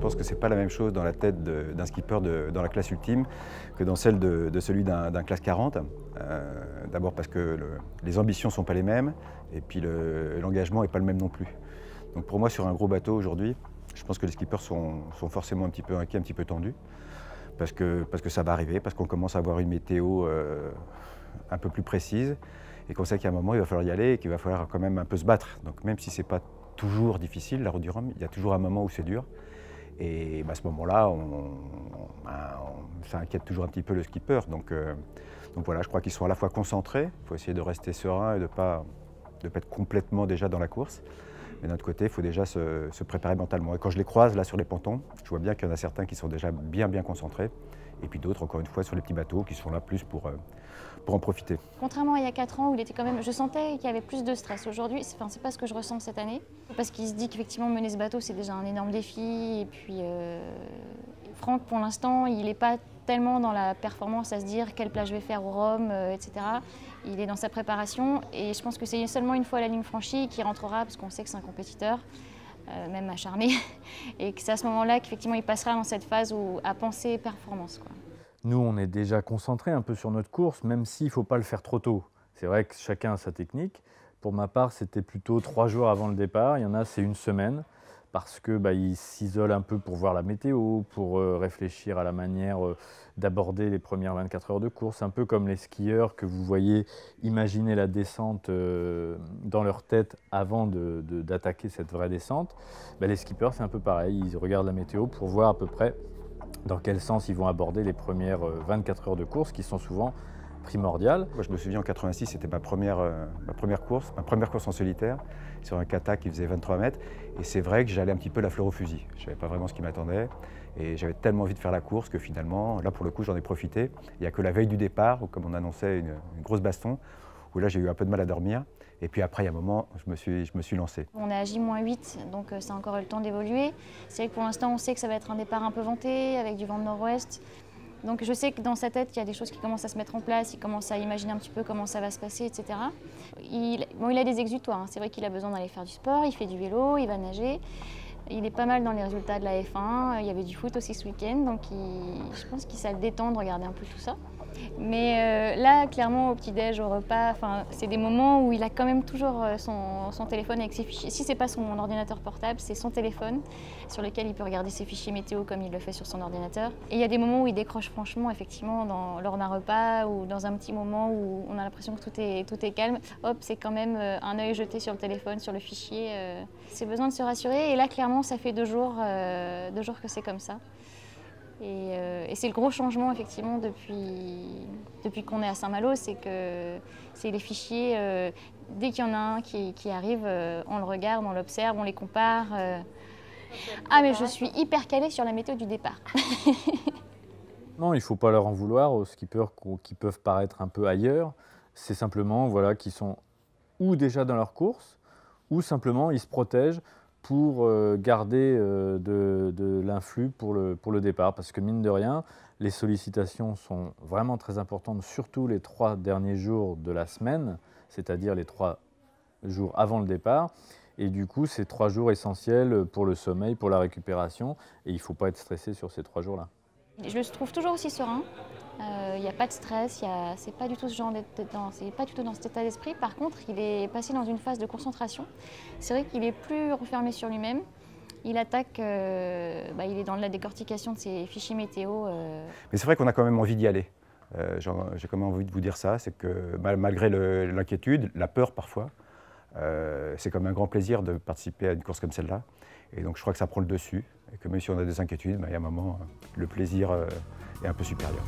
pense que ce n'est pas la même chose dans la tête d'un skipper dans la classe ultime que dans celle de celui d'un classe 40. D'abord parce que les ambitions ne sont pas les mêmes et puis l'engagement n'est pas le même non plus. Donc pour moi, sur un gros bateau aujourd'hui, je pense que les skippers sont forcément un petit peu inquiets, un petit peu tendus, parce que ça va arriver, parce qu'on commence à avoir une météo un peu plus précise et qu'on sait qu'à un moment, il va falloir y aller et qu'il va falloir quand même un peu se battre. Donc même si ce n'est pas toujours difficile, la route du Rhum, il y a toujours un moment où c'est dur. Et à ce moment-là, ça inquiète toujours un petit peu le skipper. Donc voilà, je crois qu'ils sont à la fois concentrés, il faut essayer de rester serein et de ne pas être complètement déjà dans la course. Mais d'un autre côté, il faut déjà se préparer mentalement. Et quand je les croise là sur les pontons, je vois bien qu'il y en a certains qui sont déjà bien concentrés. Et puis d'autres, encore une fois, sur les petits bateaux qui sont là plus pour en profiter. Contrairement à il y a 4 ans où il était quand même, je sentais qu'il y avait plus de stress. Aujourd'hui, c'est pas ce que je ressens cette année. Parce qu'il se dit qu'effectivement mener ce bateau, c'est déjà un énorme défi. Et puis Franck, pour l'instant, il n'est pas tellement dans la performance à se dire quelle plage je vais faire au Rhum, etc. Il est dans sa préparation et je pense que c'est seulement une fois la ligne franchie qu'il rentrera parce qu'on sait que c'est un compétiteur, même acharné, et que c'est à ce moment-là qu'effectivement il passera dans cette phase à penser performance, quoi. Nous, on est déjà concentrés un peu sur notre course, même s'il ne faut pas le faire trop tôt. C'est vrai que chacun a sa technique. Pour ma part, c'était plutôt 3 jours avant le départ. Il y en a, c'est 1 semaine, parce qu'ils s'isolent un peu pour voir la météo, pour réfléchir à la manière d'aborder les premières 24 heures de course. Un peu comme les skieurs que vous voyez imaginer la descente dans leur tête avant d'attaquer cette vraie descente. Les skippers, c'est un peu pareil. Ils regardent la météo pour voir à peu près dans quel sens ils vont aborder les premières 24 heures de course qui sont souvent primordiales. Moi, je me souviens en 86, c'était ma première course en solitaire sur un kata qui faisait 23 mètres. Et c'est vrai que j'allais un petit peu la fleur au fusil. Je ne savais pas vraiment ce qui m'attendait. Et j'avais tellement envie de faire la course que finalement, là pour le coup, j'en ai profité. Il n'y a que la veille du départ, où, comme on annonçait une grosse baston, où là j'ai eu un peu de mal à dormir. Et puis après, il y a un moment, je me suis lancé. On est à J-8, donc ça a encore eu le temps d'évoluer. C'est vrai que pour l'instant, on sait que ça va être un départ un peu venté, avec du vent de nord-ouest. Donc je sais que dans sa tête, il y a des choses qui commencent à se mettre en place, il commence à imaginer un petit peu comment ça va se passer, etc. Il a des exutoires, hein. C'est vrai qu'il a besoin d'aller faire du sport, il fait du vélo, il va nager. Il est pas mal dans les résultats de la F1, il y avait du foot aussi ce week-end, donc je pense qu'il ça le détend de regarder un peu tout ça. Mais là, clairement, au petit-déj, au repas, c'est des moments où il a quand même toujours son téléphone avec ses fichiers. Si ce n'est pas son ordinateur portable, c'est son téléphone sur lequel il peut regarder ses fichiers météo comme il le fait sur son ordinateur. Et il y a des moments où il décroche franchement, effectivement, lors d'un repas ou dans un petit moment où on a l'impression que tout est calme. Hop, c'est quand même un œil jeté sur le téléphone, sur le fichier. C'est besoin de se rassurer. Et là, clairement, ça fait 2 jours que c'est comme ça. Et c'est le gros changement effectivement depuis qu'on est à Saint-Malo, c'est que c'est les fichiers, dès qu'il y en a un qui arrive, on le regarde, on l'observe, on les compare. Ah mais je suis hyper calée sur la météo du départ. Non, il ne faut pas leur en vouloir aux skippers qui peuvent paraître un peu ailleurs. C'est simplement voilà, qu'ils sont ou déjà dans leur course, ou simplement ils se protègent pour garder de l'influx pour le départ. Parce que mine de rien, les sollicitations sont vraiment très importantes, surtout les 3 derniers jours de la semaine, c'est-à-dire les 3 jours avant le départ. Et du coup, c'est 3 jours essentiels pour le sommeil, pour la récupération. Et il ne faut pas être stressé sur ces 3 jours-là. Je le trouve toujours aussi serein. Il n'y a pas de stress, c'est pas du tout c'est pas du tout dans cet état d'esprit. Par contre, il est passé dans une phase de concentration. C'est vrai qu'il est plus refermé sur lui-même. Il attaque, il est dans la décortication de ses fichiers météo. Mais c'est vrai qu'on a quand même envie d'y aller. J'ai quand même envie de vous dire ça, c'est que malgré l'inquiétude, la peur parfois, c'est quand même un grand plaisir de participer à une course comme celle-là. Et donc je crois que ça prend le dessus, et que même si on a des inquiétudes, il y a un moment, le plaisir est un peu supérieur.